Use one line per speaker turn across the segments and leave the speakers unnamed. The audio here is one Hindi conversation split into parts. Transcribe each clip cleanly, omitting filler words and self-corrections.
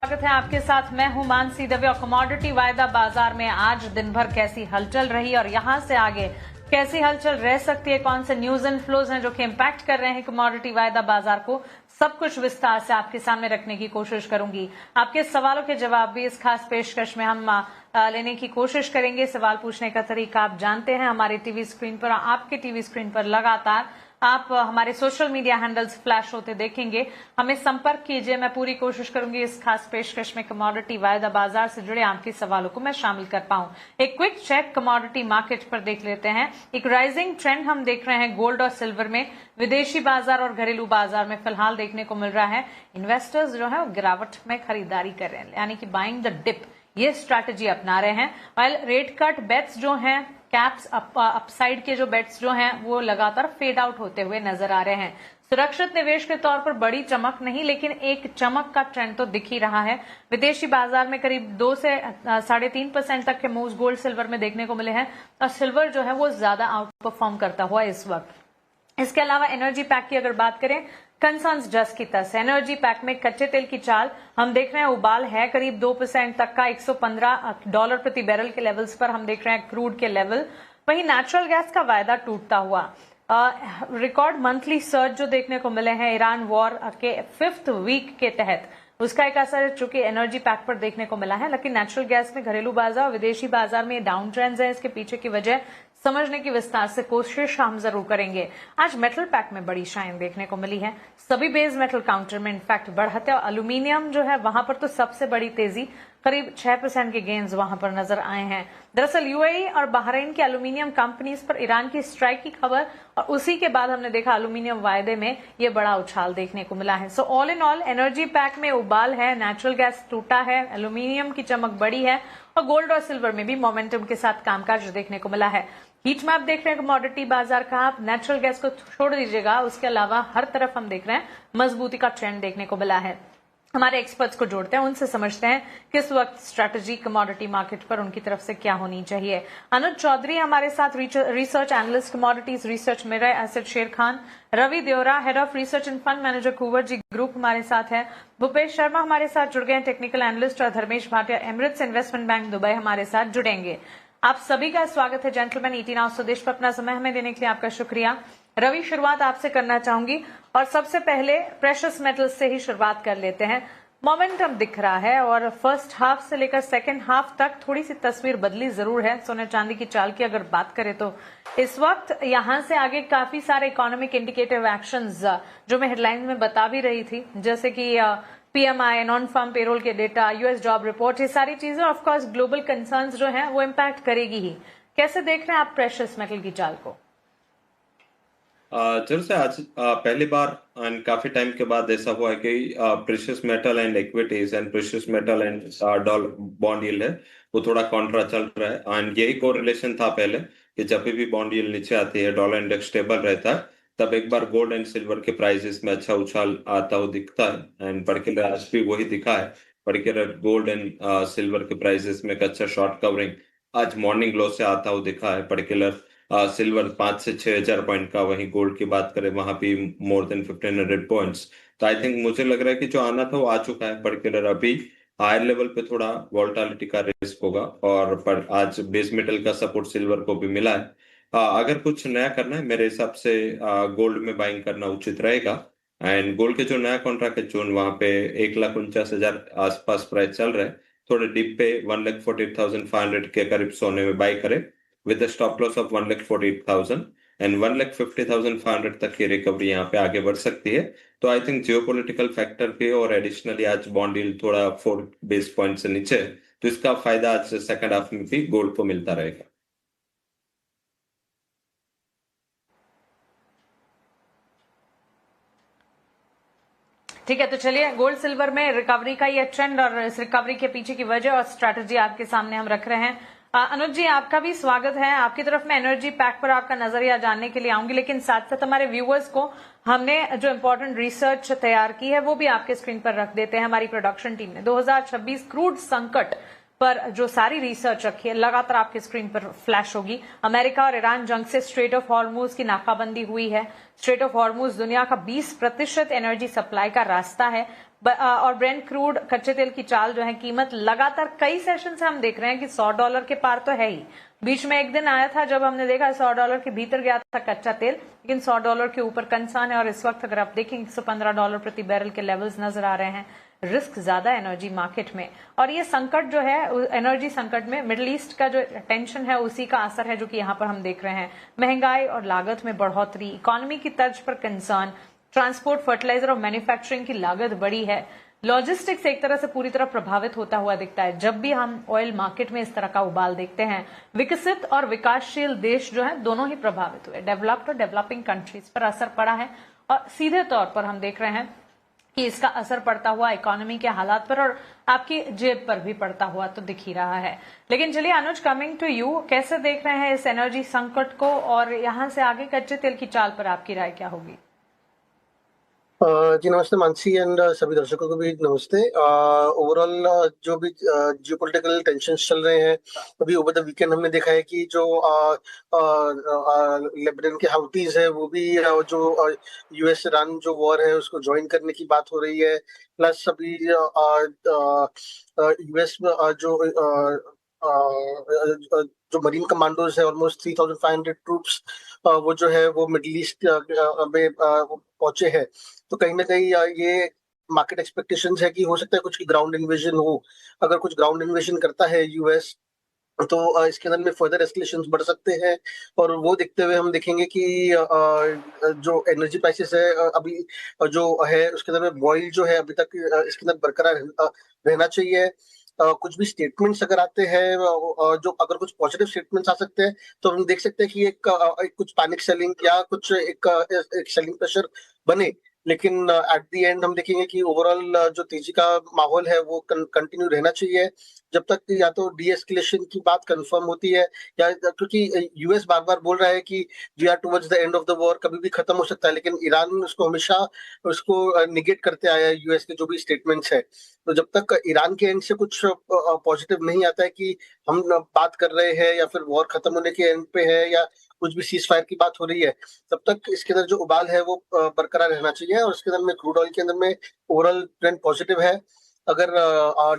स्वागत है आपके साथ। मैं हूं मानसी दवे और कमोडिटी वायदा बाजार में आज दिन भर कैसी हलचल रही और यहां से आगे कैसी हलचल रह सकती है, कौन से न्यूज एंड फ्लोज हैं जो कि इम्पैक्ट कर रहे हैं कमोडिटी वायदा बाजार को, सब कुछ विस्तार से आपके सामने रखने की कोशिश करूंगी। आपके सवालों के जवाब भी इस खास पेशकश में हम लेने की कोशिश करेंगे। सवाल पूछने का तरीका आप जानते हैं, हमारे टीवी स्क्रीन पर, आपके टीवी स्क्रीन पर लगातार आप हमारे सोशल मीडिया हैंडल्स फ्लैश होते देखेंगे। हमें संपर्क कीजिए। मैं पूरी कोशिश करूंगी इस खास पेशकश में कमोडिटी वायदा बाजार से जुड़े आपके सवालों को मैं शामिल कर पाऊं। एक क्विक चेक कमोडिटी मार्केट पर देख लेते हैं। एक राइजिंग ट्रेंड हम देख रहे हैं गोल्ड और सिल्वर में। विदेशी बाजार और घरेलू बाजार में फिलहाल देखने को मिल रहा है इन्वेस्टर्स जो है वो गिरावट में खरीदारी कर रहे हैं, यानी कि बाइंग द डिप, ये स्ट्रैटेजी अपना रहे हैं। वाइल रेट कट बेट्स जो हैं, कैप्स अपसाइड के जो बेट्स जो हैं वो लगातार फेड आउट होते हुए नजर आ रहे हैं। सुरक्षित निवेश के तौर पर बड़ी चमक नहीं, लेकिन एक चमक का ट्रेंड तो दिख ही रहा है। विदेशी बाजार में करीब 2 से 3.5% तक के मूव्स गोल्ड सिल्वर में देखने को मिले हैं और सिल्वर जो है वो ज्यादा आउट परफॉर्म करता हुआ इस वक्त। इसके अलावा एनर्जी पैक की अगर बात करें, कंसर्न्स जस्ट की तस। एनर्जी पैक में कच्चे तेल की चाल हम देख रहे हैं, उबाल है करीब 2% तक का, $115 प्रति बैरल के लेवल्स पर हम देख रहे हैं क्रूड के लेवल। वहीं नेचुरल गैस का वायदा टूटता हुआ, रिकॉर्ड मंथली सर्ज जो देखने को मिले हैं ईरान वॉर के 5th वीक के तहत, उसका एक असर चूंकि एनर्जी पैक पर देखने को मिला है। लेकिन नेचुरल गैस में घरेलू बाजार और विदेशी बाजार में डाउन ट्रेंड्स है, इसके पीछे की वजह समझने की विस्तार से कोशिश हम जरूर करेंगे। आज मेटल पैक में बड़ी शाइन देखने को मिली है। सभी बेस मेटल काउंटर में इनफैक्ट बढ़त है। एल्यूमिनियम जो है वहां पर तो सबसे बड़ी तेजी, करीब 6% के गेन्स वहां पर नजर आए हैं। दरअसल यूएई और बहरीन की एल्यूमिनियम कंपनीज पर ईरान की स्ट्राइक की खबर और उसी के बाद हमने देखा एल्यूमिनियम वायदे में ये बड़ा उछाल देखने को मिला है। So all in all energy pack में उबाल है, नेचुरल गैस टूटा है, एल्यूमिनियम की चमक बड़ी है और गोल्ड और सिल्वर में भी मोमेंटम के साथ कामकाज देखने को मिला है। हीट मैप देख रहे हैं कमोडिटी बाजार का, आप नेचुरल गैस को छोड़ दीजिएगा, उसके अलावा हर तरफ हम देख रहे हैं मजबूती का ट्रेंड देखने को मिला है। हमारे एक्सपर्ट्स को जोड़ते हैं, उनसे समझते हैं किस वक्त स्ट्रैटेजी कमोडिटी मार्केट पर उनकी तरफ से क्या होनी चाहिए। अनुज चौधरी हमारे साथ, research analyst commodities research Mirae Asset Sher Khan, Ravi Devra head of research and fund manager Kunvar ji group हमारे साथ है, भूपेश शर्मा हमारे साथ जुड़ गए हैं टेक्निकल एनालिस्ट, और Dharmesh Bhatia Emirates investment bank Dubai हमारे साथ जुड़ेंगे। आप सभी का स्वागत है जेंटलमैन। ईटी नाउ स्वदेश पर अपना समय हमें देने के लिए आपका शुक्रिया। रवि, शुरुआत आपसे करना चाहूंगी और सबसे पहले प्रेशियस मेटल्स से ही शुरुआत कर लेते हैं। मोमेंटम दिख रहा है और फर्स्ट हाफ से लेकर सेकेंड हाफ तक थोड़ी सी तस्वीर बदली जरूर है। सोने चांदी की चाल की अगर बात करें तो इस वक्त यहां से आगे काफी सारे इकोनॉमिक इंडिकेटिव एक्शंस जो मैं हेडलाइन में बता भी रही थी, जैसे कि पीएमआई, नॉन फार्म पेरोल के डेटा, यूएस जॉब रिपोर्ट, ये सारी चीजें ऑफ कोर्स ग्लोबल कंसर्न्स जो हैं वो इम्पैक्ट करेगी ही। कैसे देख रहे हैं आप प्रेशियस मेटल की चाल को?
जरूर से आज पहली बार एंड काफी टाइम के बाद ऐसा हुआ है कि precious metal and equities and precious metal and bond yield है वो थोड़ा कॉन्ट्रा चल रहा है। एंड यही कोरिलेशन था पहले कि जब भी बॉन्ड यील्ड नीचे आती है, डॉलर इंडेक्स स्टेबल रहता है, तब एक बार गोल्ड एंड सिल्वर के प्राइसेस में अच्छा उछाल आता हुआ दिखता है। एंड पर्टिकुलर आज भी वही दिखा है। पर्टिकुलर गोल्ड एंड सिल्वर के प्राइसेस में एक अच्छा शॉर्ट कवरिंग आज मॉर्निंग लो से आता हुआ दिखा है। पर्टिकुलर सिल्वर 5 से 6,000 पॉइंट का, वहीं गोल्ड की बात करें वहां भी मोर देन 1500 पॉइंट्स। तो आई थिंक मुझे लग रहा है कि जो आना था वो आ चुका है। पर्टिकुलर अभी हायर लेवल पे थोड़ा वोलेटिलिटी का रिस्क होगा और पर आज बेस मेटल का सपोर्ट सिल्वर को भी मिला है। अगर कुछ नया करना है मेरे हिसाब से गोल्ड में बाइंग करना उचित रहेगा। एंड गोल्ड के जो नया कॉन्ट्रैक्ट है जून, वहां पे 1,49,000 आसपास प्राइस चल रहा है। थोड़े डिप पे 1,48,500 के करीब सोने में बाई करे with a stop loss of 1,48,000 and 1,50,500 तक की रिकवरी यहाँ पे आगे बढ़ सकती है। तो आई थिंक जियोपॉलिटिकल फैक्टर भी और एडिशनली आज बॉन्ड यील्ड थोड़ा 4 बेस पॉइंट से नीचे है, तो इसका फायदा आज सेकंड हाफ में भी गोल्ड को मिलता रहेगा।
ठीक है, तो चलिए गोल्ड सिल्वर में रिकवरी का ये ट्रेंड और इस रिकवरी के पीछे की वजह और स्ट्रैटेजी आपके सामने हम रख रहे हैं। अनुज जी, आपका भी स्वागत है। आपकी तरफ मैं एनर्जी पैक पर आपका नजरिया जानने के लिए आऊंगी, लेकिन साथ साथ हमारे व्यूअर्स को हमने जो इम्पोर्टेंट रिसर्च तैयार की है वो भी आपके स्क्रीन पर रख देते हैं। हमारी प्रोडक्शन टीम ने 2026 क्रूड संकट पर जो सारी रिसर्च रखी है लगातार आपके स्क्रीन पर फ्लैश होगी। अमेरिका और ईरान जंग से स्ट्रेट ऑफ हॉर्मुज की नाकाबंदी हुई है। स्ट्रेट ऑफ हॉर्मुज दुनिया का 20% एनर्जी सप्लाई का रास्ता है। और ब्रेंट क्रूड कच्चे तेल की चाल जो है, कीमत लगातार कई सेशन से हम देख रहे हैं कि $100 के पार तो है ही। बीच में एक दिन आया था जब हमने देखा $100 के भीतर गया था कच्चा तेल, लेकिन $100 के ऊपर कंसर्न है। और इस वक्त अगर आप देखें $115 प्रति बैरल के लेवल्स नजर आ रहे हैं। रिस्क ज्यादा एनर्जी मार्केट में, और ये संकट जो है एनर्जी संकट में मिडिल ईस्ट का जो टेंशन है उसी का असर है जो कि यहाँ पर हम देख रहे हैं। महंगाई और लागत में बढ़ोतरी, इकोनॉमी की तर्ज पर कंसर्न, ट्रांसपोर्ट, फर्टिलाइजर और मैन्युफैक्चरिंग की लागत बढ़ी है। लॉजिस्टिक्स एक तरह से पूरी तरह प्रभावित होता हुआ दिखता है जब भी हम ऑयल मार्केट में इस तरह का उबाल देखते हैं। विकसित और विकासशील देश जो है दोनों ही प्रभावित हुए। डेवलप्ड और डेवलपिंग कंट्रीज पर असर पड़ा है, और सीधे तौर पर हम देख रहे हैं कि इसका असर पड़ता हुआ इकोनॉमी के हालात पर और आपकी जेब पर भी पड़ता हुआ तो दिख ही रहा है। लेकिन चलिए अनुज, कमिंग टू यू, कैसे देख रहे हैं इस एनर्जी संकट को, और यहां से आगे कच्चे तेल की चाल पर आपकी राय क्या होगी?
जी नमस्ते मानसी एंड सभी दर्शकों को भी नमस्ते। ओवरऑल जो भी जियोपॉलिटिकल टेंशंस चल रहे हैं, अभी ओवर द वीकेंड हमने देखा है कि जो लेबनान के हाउथीज है वो भी जो यूएस ईरान जो वॉर है उसको ज्वाइन करने की बात हो रही है। प्लस अभी यूएस जो मरीन कमांडोज है ऑलमोस्ट 3,500 ट्रूप्स वो जो है वो मिडिल ईस्ट में पहुंचे हैं। तो कहीं ना कहीं ये मार्केट एक्सपेक्टेशंस है कि हो सकता है कुछ ग्राउंड इन्वेजन हो। अगर कुछ ग्राउंड इन्वेजन करता है यूएस तो इसके अंदर में फर्दर एस्केलेशंस बढ़ सकते हैं। और वो देखते हुए हम देखेंगे कि जो एनर्जी प्राइसेस है अभी जो है उसके अंदर में बॉइल जो है अभी तक इसके अंदर बरकरार रहना चाहिए। कुछ भी स्टेटमेंट्स अगर आते हैं जो अगर कुछ पॉजिटिव स्टेटमेंट्स आ सकते हैं तो हम देख सकते हैं कि एक कुछ पैनिक सेलिंग या कुछ एक सेलिंग प्रेशर बने। लेकिन एट द एंड हम देखेंगे कि ओवरऑल जो तेजी का माहौल है वो कंटिन्यू रहना चाहिए जब तक या तो डी एस्केलेशन की बात कंफर्म होती है, या क्योंकि यूएस बार बार बोल रहा है कि we are towards the end of the war, कभी भी खत्म हो सकता है। लेकिन ईरान उसको हमेशा उसको निगेट करते आया है यूएस के जो भी स्टेटमेंट्स है। तो जब तक ईरान के एंड से कुछ पॉजिटिव नहीं आता है कि हम बात कर रहे हैं या फिर वॉर खत्म होने के एंड पे है या कुछ भी सीज फायर की बात हो रही है, तब तक इसके अंदर जो उबाल है वो बरकरार रहना चाहिए। और इसके अंदर में क्रूड ऑयल के अंदर में ओवरऑल ट्रेंड पॉजिटिव है। अगर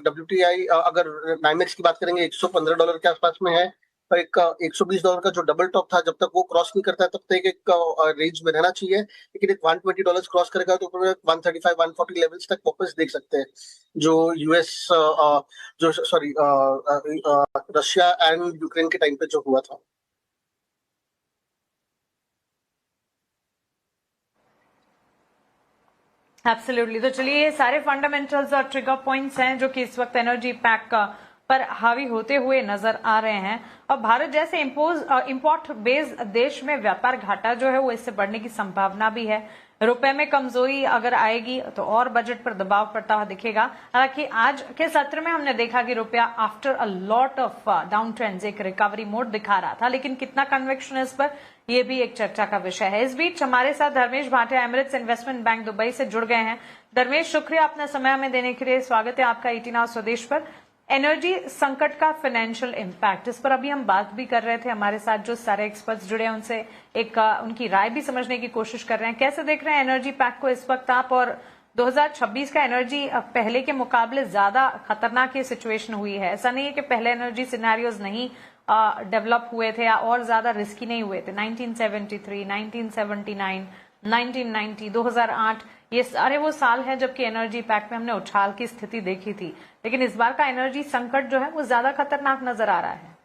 WTI अगर नाइमेक्स की बात करेंगे $115 के आसपास में है। एक $120 का जो डबल टॉप था जब तक वो क्रॉस नहीं करता है तब तक एक रेंज में रहना चाहिए। लेकिन एक $120 क्रॉस करेगा तो ऊपर 135-140 लेवल्स तक वापस देख सकते हैं, जो यूएस जो सॉरी रशिया एंड यूक्रेन के टाइम पे जो हुआ था।
एब्सोल्युटली। तो चलिए, ये सारे फंडामेंटल्स और ट्रिगर पॉइंट्स हैं जो कि इस वक्त एनर्जी पैक का पर हावी होते हुए नजर आ रहे हैं। और भारत जैसे इंपोर्ट बेस्ड देश में व्यापार घाटा जो है वो इससे बढ़ने की संभावना भी है। रुपए में कमजोरी अगर आएगी तो और बजट पर दबाव पड़ता हुआ दिखेगा। हालांकि आज के सत्र में हमने देखा कि रुपया after a lot of down trends एक रिकवरी मोड दिखा रहा था, लेकिन कितना कन्विक्शन है इस पर, ये भी एक चर्चा का विषय है। इस बीच हमारे साथ Dharmesh Bhatia Emirates investment bank Dubai से जुड़ गए हैं। धर्मेश, शुक्रिया अपना समय हमें देने के लिए। स्वागत है आपका ET Now स्वदेश पर। एनर्जी संकट का फाइनेंशियल इम्पैक्ट, इस पर अभी हम बात भी कर रहे थे। हमारे साथ जो सारे एक्सपर्ट्स जुड़े हैं उनसे एक उनकी राय भी समझने की कोशिश कर रहे हैं। कैसे देख रहे हैं एनर्जी पैक को इस वक्त आप, और 2026 का एनर्जी पहले के मुकाबले ज्यादा खतरनाक ये सिचुएशन हुई है? ऐसा नहीं है कि पहले एनर्जी सिनेरियोज नहीं डेवलप हुए थे या और ज्यादा रिस्की नहीं हुए थे। 1973, 1979, 1990, 2008 ये सारे वो साल हैं जबकि एनर्जी पैक में हमने उछाल की स्थिति देखी थी। लेकिन इस बार का एनर्जी संकट जो है वो ज्यादा खतरनाक नजर आ रहा है।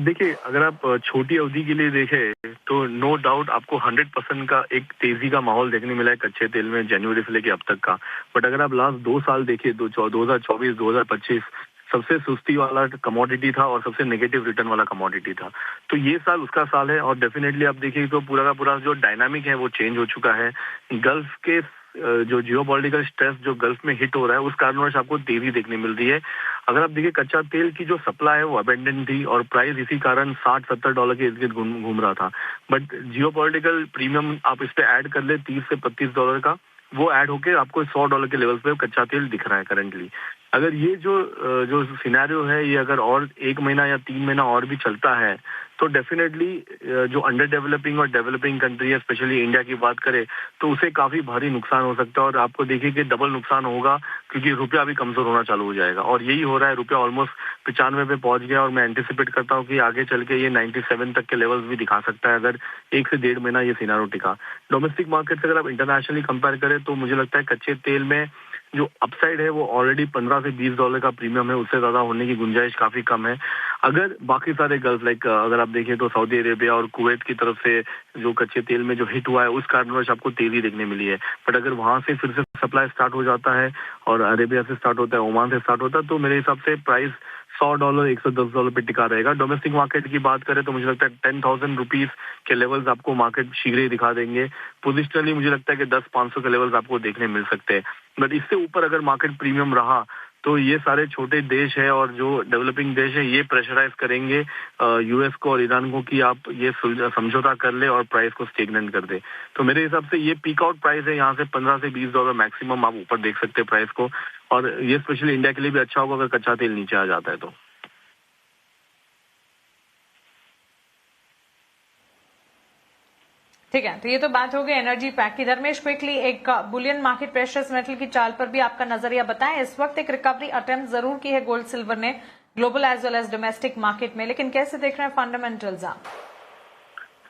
देखिए, अगर आप छोटी अवधि के लिए देखें तो नो डाउट आपको 100% का एक तेजी का माहौल देखने मिला है कच्चे तेल में जनवरी से लेके अब तक का। बट अगर आप लास्ट 2 साल देखिए, 2024, 2025 सबसे सुस्ती वाला कमोडिटी था और सबसे नेगेटिव रिटर्न वाला कमोडिटी था। तो ये साल उसका साल है। और डेफिनेटली आप देखिए तो पूरा का पूरा जो डायनामिक है वो चेंज हो चुका है। गल्फ के जो जियोपॉलिटिकल स्ट्रेस जो गल्फ में हिट हो रहा है उस कारणवश आपको तेजी देखने मिल रही है। अगर आप देखिए कच्चा तेल की जो सप्लाई है वो अबेंडेंट थी और प्राइस इसी कारण $60-70 के इर्द गिर्द घूम रहा था। बट जियोपॉलिटिकल प्रीमियम आप इस पे ऐड कर ले $30 से $35 का, वो ऐड होके आपको $100 के लेवल पे कच्चा तेल दिख रहा है करंटली। अगर ये जो सिनेरियो है ये अगर और 1 महीना या 3 महीना और भी चलता है तो डेफिनेटली जो अंडर डेवलपिंग और डेवलपिंग कंट्री है, स्पेशली इंडिया की बात करें, तो उसे काफी भारी नुकसान हो सकता है और आपको देखिए कि डबल नुकसान होगा क्योंकि रुपया भी कमजोर होना चालू हो जाएगा और यही हो रहा है। रुपया ऑलमोस्ट 95 पे पहुंच गया और मैं एंटिसिपेट करता हूँ कि आगे चल के ये 97 तक के लेवल्स भी दिखा सकता है अगर 1 से 1.5 महीना ये सिनेरियो टिका। डोमेस्टिक मार्केट से अगर आप इंटरनेशनली कंपेयर करें तो मुझे लगता है कच्चे तेल में जो अपसाइड है वो ऑलरेडी $15 से $20 का प्रीमियम है, उससे ज्यादा होने की गुंजाइश काफी कम है। अगर बाकी सारे गल्फ लाइक अगर आप देखें तो सऊदी अरेबिया और कुवैत की तरफ से जो कच्चे तेल में जो हिट हुआ है उस कारणवश आपको तेजी देखने मिली है, बट अगर वहां से फिर से सप्लाई स्टार्ट हो जाता है और अरेबिया से स्टार्ट होता है, ओमान से स्टार्ट होता है, तो मेरे हिसाब से प्राइस $100 $110 पे टिका रहेगा। डोमेस्टिक मार्केट की बात करें तो मुझे लगता है 10,000 रुपीज के लेवल्स आपको मार्केट शीघ्र ही दिखा देंगे। पोजिशनली मुझे लगता है कि 10-500 के लेवल्स आपको देखने मिल सकते हैं, बट इससे ऊपर अगर मार्केट प्रीमियम रहा तो ये सारे छोटे देश है और जो डेवलपिंग देश है ये प्रेशराइज करेंगे यूएस को और ईरान को कि आप ये समझौता कर ले और प्राइस को स्टेगनेंट कर दे। तो मेरे हिसाब से ये पीक आउट प्राइस है, यहाँ से $15 से $20 मैक्सिमम आप ऊपर देख सकते हैं प्राइस को, और ये स्पेशली इंडिया के लिए भी अच्छा होगा अगर कच्चा तेल नीचे आ जाता है तो।
ठीक है, तो ये तो बात हो गई एनर्जी पैक की। धर्मेश, क्विकली एक बुलियन मार्केट प्रेशियस मेटल की चाल पर भी आपका नजरिया बताएं। इस वक्त एक रिकवरी अटेम्प्ट जरूर की है गोल्ड सिल्वर ने global as well as domestic market में, लेकिन कैसे देख रहे हैं फंडामेंटल्स आप?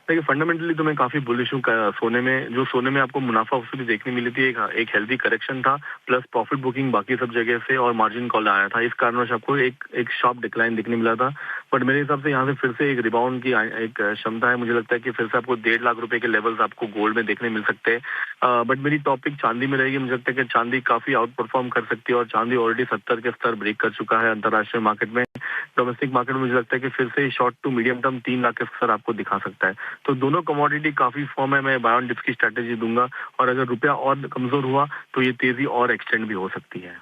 देखिए फंडामेंटली तो मैं काफी बुलिश हूँ। सोने में आपको मुनाफा वसूली देखने मिली थी, एक हेल्दी करेक्शन था, प्लस प्रॉफिट बुकिंग बाकी सब जगह से और मार्जिन कॉल आया था, इस कारणवश आपको एक शार्प डिक्लाइन दिखने मिला था। बट मेरे हिसाब से यहाँ से फिर से एक रिबाउंड की एक क्षमता है। मुझे लगता है कि फिर से आपको 1.5 लाख रुपए के लेवल्स आपको गोल्ड में देखने मिल सकते हैं। बट मेरी टॉपिक चांदी में रहेगी। मुझे लगता है कि चांदी काफी आउट परफॉर्म कर सकती है और चांदी ऑलरेडी 70 के स्तर ब्रेक कर चुका है अंतर्राष्ट्रीय मार्केट में। डोमेस्टिक मार्केट में मुझे लगता है कि फिर से short to medium term 3 lakh के स्तर आपको दिखा सकता है। तो दोनों कमोडिटी काफी फॉर्म है, मैं बाय ऑन डिप्स की स्ट्रेटेजी दूंगा और अगर रुपया और कमजोर हुआ तो ये तेजी और एक्सटेंड भी हो सकती है।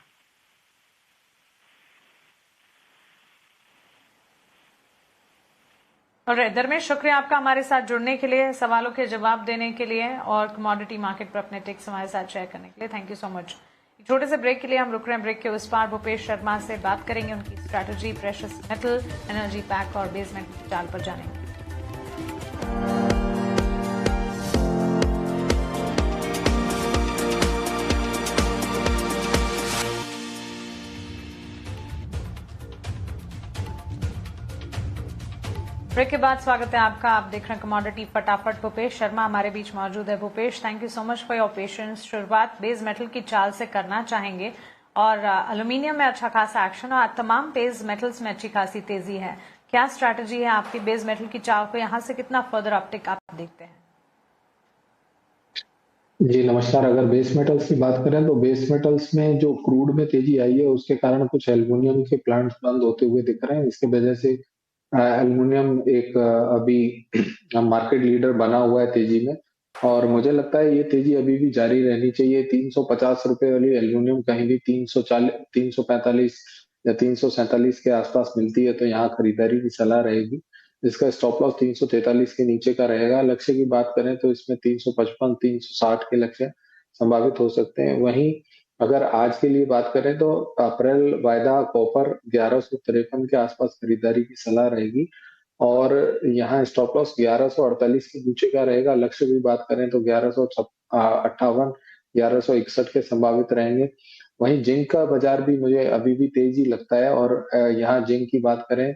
और धर्मेश, शुक्रिया आपका हमारे साथ जुड़ने के लिए, सवालों के जवाब देने के लिए और कमोडिटी मार्केट पर अपने टिप्स हमारे साथ शेयर करने के लिए। Thank you so much. छोटे से ब्रेक के लिए हम रुक रहे हैं। ब्रेक के उस पार भूपेश शर्मा से बात करेंगे, उनकी strategy precious metal, energy pack और बेस मेटल की चाल पर जानेंगे। ब्रेक के बाद स्वागत है आपका। आप देख रहे हैं कमोडिटी फटाफट। भूपेश शर्मा हमारे बीच मौजूद है। Bhupesh, thank you so much for your patience. शुरुआत बेस मेटल की चाल से करना चाहेंगे और एल्यूमिनियम में अच्छा खासा एक्शन और तमाम बेस मेटल्स में अच्छी खासी तेजी है। क्या स्ट्रैटेजी है आपकी बेस मेटल की चाल को, यहाँ से कितना फर्दर अपटिक आप देखते हैं?
जी नमस्कार। अगर बेस मेटल्स की बात करें तो बेस मेटल्स में जो क्रूड में तेजी आई है उसके कारण कुछ एल्युमिनियम के प्लांट्स बंद होते हुए दिख रहे हैं। इसके वजह से एल्युमिनियम एक अभी मार्केट लीडर बना हुआ है तेजी में, और मुझे लगता है ये तेजी अभी भी जारी रहनी चाहिए। 350 रुपए वाली एल्युमिनियम कहीं भी 340, 345 या 347 के आसपास मिलती है तो यहाँ खरीदारी की सलाह रहेगी। इसका स्टॉप लॉस 343 के नीचे का रहेगा। लक्ष्य की बात करें तो इसमें 355, 360 के लक्ष्य संभावित हो सकते हैं। वहीं अगर आज के लिए बात करें तो अप्रैल वायदा कॉपर 1153 के आसपास खरीदारी की सलाह रहेगी और यहाँ स्टॉप लॉस 1148 के नीचे का रहेगा। लक्ष्य की बात करें तो 1158, 1161 के संभावित रहेंगे। वहीं जिंक का बाजार भी मुझे अभी भी तेजी लगता है और यहाँ जिंक की बात करें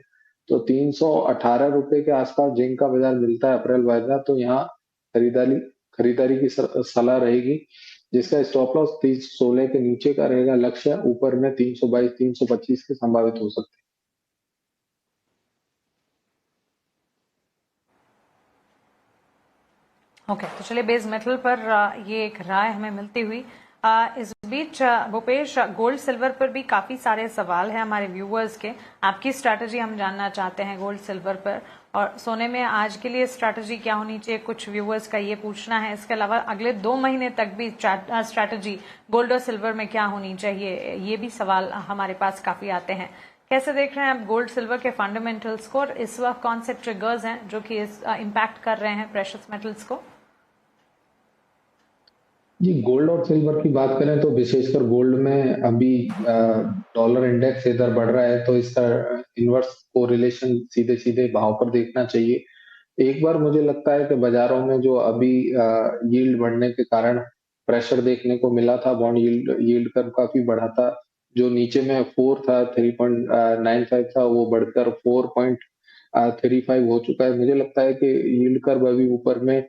तो 318 रुपए के आसपास जिंक का बाजार मिलता है अप्रैल वायदा, तो यहाँ खरीदारी की सलाह रहेगी, जिसका स्टॉप लॉस 316 के नीचे का रहेगा। लक्ष्य ऊपर में 322, 325 के संभावित हो सकते हैं।
ओके, तो चलिए बेस मेटल पर ये एक राय हमें मिलती हुई। इस बीच भूपेश, गोल्ड सिल्वर पर भी काफी सारे सवाल हैं हमारे व्यूअर्स के। आपकी स्ट्रैटेजी हम जानना चाहते हैं गोल्ड सिल्वर पर, और सोने में आज के लिए स्ट्रैटेजी क्या होनी चाहिए, कुछ व्यूअर्स का ये पूछना है। इसके अलावा अगले 2 महीने तक भी स्ट्रैटेजी गोल्ड और सिल्वर में क्या होनी चाहिए, ये भी सवाल हमारे पास काफी आते हैं। कैसे देख रहे हैं आप गोल्ड सिल्वर के फंडामेंटल्स को, और इस वक्त कौन से ट्रिगर्स हैं जो कि इम्पैक्ट कर रहे हैं प्रेशियस मेटल्स को?
जी, गोल्ड और सिल्वर की बात करें तो विशेषकर गोल्ड में अभी डॉलर इंडेक्स इधर बढ़ रहा है, तो इसका इनवर्स कोरिलेशन सीधे-सीधे भाव पर देखना चाहिए। एक बार मुझे लगता है कि बाजारों में जो अभी यील्ड बढ़ने के कारण प्रेशर देखने को मिला था, बॉन्ड यील्ड यील्ड कर्व काफ़ी बढ़ा था। जो नीचे में 4 था, 3.95 था, वो बढ़कर 4.35 हो चुका है। मुझे लगता है कि यील्ड कर्व अभी ऊपर में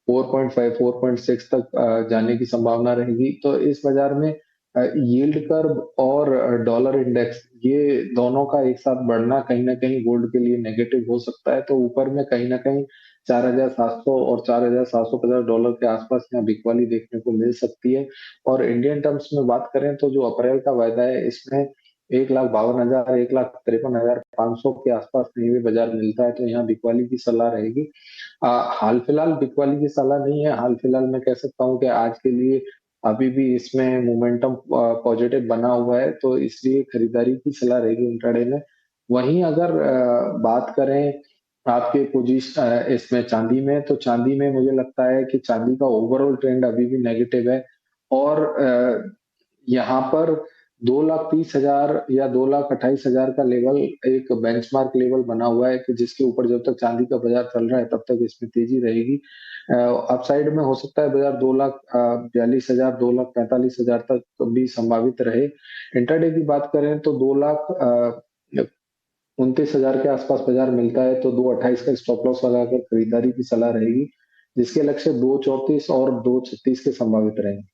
4.5 4.6 तक जाने की संभावना रहेगी। तो इस बाजार में यील्ड कर्व और डॉलर इंडेक्स ये दोनों का एक साथ बढ़ना कहीं न कहीं गोल्ड के लिए नेगेटिव हो सकता है। तो ऊपर में कहीं न कहीं 4,700 और $4,750 के आसपास यहाँ बिकवाली देखने को मिल सकती है। और इंडियन टर्म्स में बात करें तो जो अप्रैल का वायदा है इसमें 1,52,000 1,53,500 के आसपास कहीं भी बाजार मिलता है, तो यहाँ बिकवाली की सलाह रहेगी। हाल फिलहाल बिकवाली की सलाह नहीं है। हाल फिलहाल मैं कह सकता हूँ कि आज के लिए अभी भी इसमें मोमेंटम पॉजिटिव बना हुआ है, तो इसलिए खरीदारी की सलाह रहेगी इंट्राडे में। वहीं अगर बात करें आपके इसमें चांदी में, तो चांदी में मुझे लगता है कि चांदी का ओवरऑल ट्रेंड अभी भी नेगेटिव है और यहाँ पर 2,30,000 या 2,28,000 का लेवल एक बेंचमार्क लेवल बना हुआ है कि जिसके ऊपर जब तक चांदी का बाजार चल रहा है तब तक इसमें तेजी रहेगी। अपसाइड में हो सकता है बाजार 2,42,000 2,45,000 तक भी संभावित रहे। इंट्राडे की बात करें तो 2,29,000 के आसपास बाजार मिलता है, तो 2,28 का स्टॉप लॉस लगाकर खरीदारी की सलाह रहेगी, जिसके लक्ष्य 2,34 और 2,36 के संभावित रहेंगे।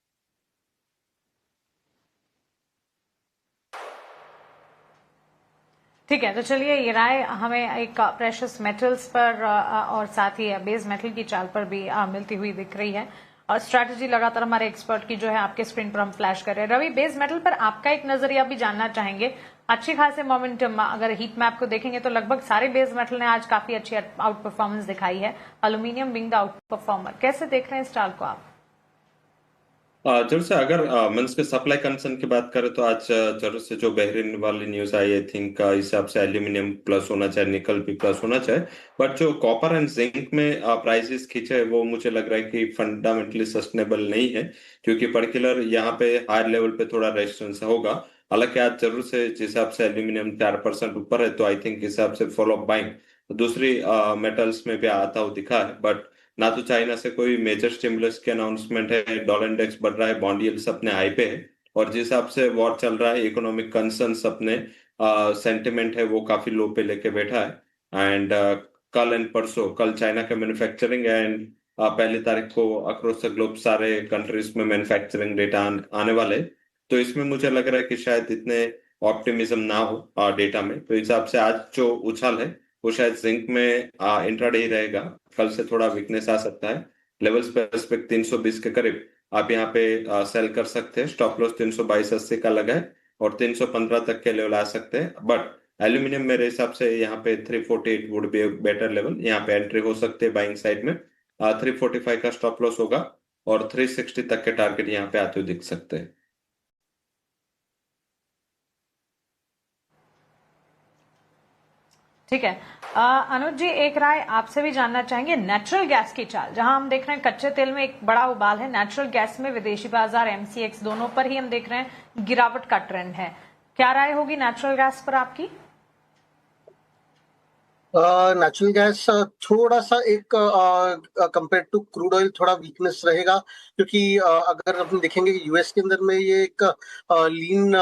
ठीक है, तो चलिए ये राय हमें एक प्रेशियस मेटल्स पर और साथ ही बेस मेटल की चाल पर भी मिलती हुई दिख रही है और स्ट्रैटेजी लगातार हमारे एक्सपर्ट की जो है आपके स्क्रीन पर हम फ्लैश कर रहे हैं। रवि, बेस मेटल पर आपका एक नजरिया भी जानना चाहेंगे। अच्छी खासे मोमेंटम अगर हीट मैप को देखेंगे तो लगभग सारे बेस मेटल ने आज काफी अच्छी आउट परफॉर्मेंस दिखाई है, aluminium being the out performer. कैसे देख रहे हैं इस चाल को आप?
जरूर से अगर मीन्स के सप्लाई कंसर्न की बात करें तो आज जरूर से जो बहरीन वाली न्यूज आई, आई थिंक इस हिसाब से एल्यूमिनियम प्लस होना चाहिए, निकल भी प्लस होना चाहिए। बट जो कॉपर एंड जिंक में प्राइसेस खींचे वो मुझे लग रहा है कि फंडामेंटली सस्टेनेबल नहीं है, क्योंकि पर्टिकुलर यहाँ पे हायर लेवल पे थोड़ा रेजिस्टेंस होगा। हालांकि आज जरूर से जिस हिसाब से एल्यूमिनियम 4% ऊपर है, तो आई थिंक इस हिसाब से फॉलो अप बाइंग दूसरी मेटल्स में भी आता हुआ दिखा है। बट ना तो चाइना से कोई मेजर स्टिमुलस की अनाउंसमेंट है, डॉलर इंडेक्स बढ़ रहा है, बॉन्ड यील्ड्स अपने हाई पे है, और जिस हिसाब से वॉर चल रहा है इकोनॉमिक कंसर्न्स अपने सेंटिमेंट है वो काफी लो पे लेके बैठा है। एंड कल एंड परसों, कल चाइना का मैन्युफैक्चरिंग एंड 1 तारीख को अक्रॉस द ग्लोब सारे कंट्रीज में मैन्युफैक्चरिंग डेटा आने वाले। तो इसमें मुझे लग रहा है कि शायद इतने ऑप्टिमिज्म ना हो डेटा में, तो इस हिसाब से आज जो उछाल है वो शायद जिंक में इंट्राडे ही रहेगा। कल से थोड़ा वीकनेस आ सकता है। लेवल्स पे रिस्पेक्ट 320 के करीब आप यहाँ पे सेल कर सकते हैं। स्टॉप लॉस 322.80 का लगा है और 315 तक के लेवल आ सकते हैं। बट एल्यूमिनियम मेरे हिसाब से यहाँ पे 348 वुड बी बेटर लेवल, यहाँ पे एंट्री हो सकते हैं बाइंग साइड में। 345 का स्टॉप लॉस होगा और 360 तक के टारगेट यहाँ पे आते हुए दिख सकते हैं।
ठीक है, अनुज जी एक राय आपसे भी जानना चाहेंगे नेचुरल गैस की चाल, जहां हम देख रहे हैं कच्चे तेल में एक बड़ा उबाल है, नेचुरल गैस में विदेशी बाजार एमसीएक्स दोनों पर ही हम देख रहे हैं गिरावट का ट्रेंड है। क्या राय होगी नेचुरल गैस पर आपकी?
नेचुरल गैस थोड़ा सा एक कंपेयर टू क्रूड ऑयल थोड़ा वीकनेस रहेगा, क्योंकि अगर हम देखेंगे कि यूएस के अंदर में ये एक लीन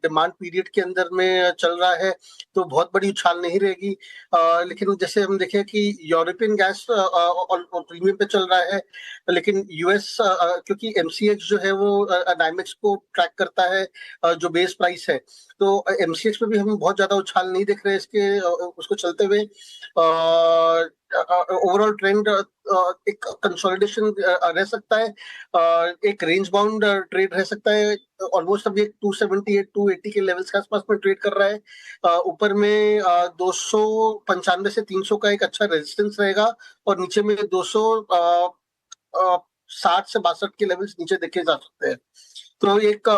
डिमांड पीरियड के अंदर में चल रहा है, तो बहुत बड़ी उछाल नहीं रहेगी। लेकिन जैसे हम देखें कि यूरोपियन गैस प्रीमियम पे चल रहा है, लेकिन यूएस क्योंकि एमसीएक्स जो है वो नाइमेक्स को ट्रैक करता है, जो बेस प्राइस है, तो एमसीएक्स पे भी हम बहुत ज्यादा उछाल नहीं देख रहे हैं इसके उसको चलते हुए। ओवरऑल ट्रेंड एक कंसोलिडेशन रह सकता है, एक रेंज बाउंड ट्रेड रह सकता है। ऑलमोस्ट अभी एक 278 280 के लेवल्स के आसपास में ट्रेड कर रहा है। ऊपर में 295 से 300 का एक अच्छा रेजिस्टेंस रहेगा और नीचे में 260 से 62 के लेवल्स नीचे देखे जा सकते हैं। तो एक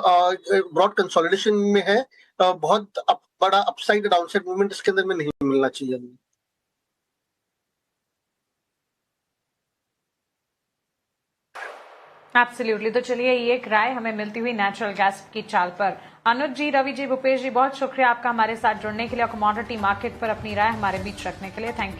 ब्रॉड कंसोलिडेशन में है। बहुत बड़ा अपसाइड डाउनसाइड मूवमेंट इसके अंदर में नहीं मिलना चाहिए।
एब्सोल्युटली। तो चलिए ये एक राय हमें मिलती हुई नेचुरल गैस की चाल पर। अनुज जी, रवि जी, भूपेश जी, बहुत शुक्रिया आपका हमारे साथ जुड़ने के लिए और कमोडिटी मार्केट पर अपनी राय हमारे बीच रखने के लिए। Thank you.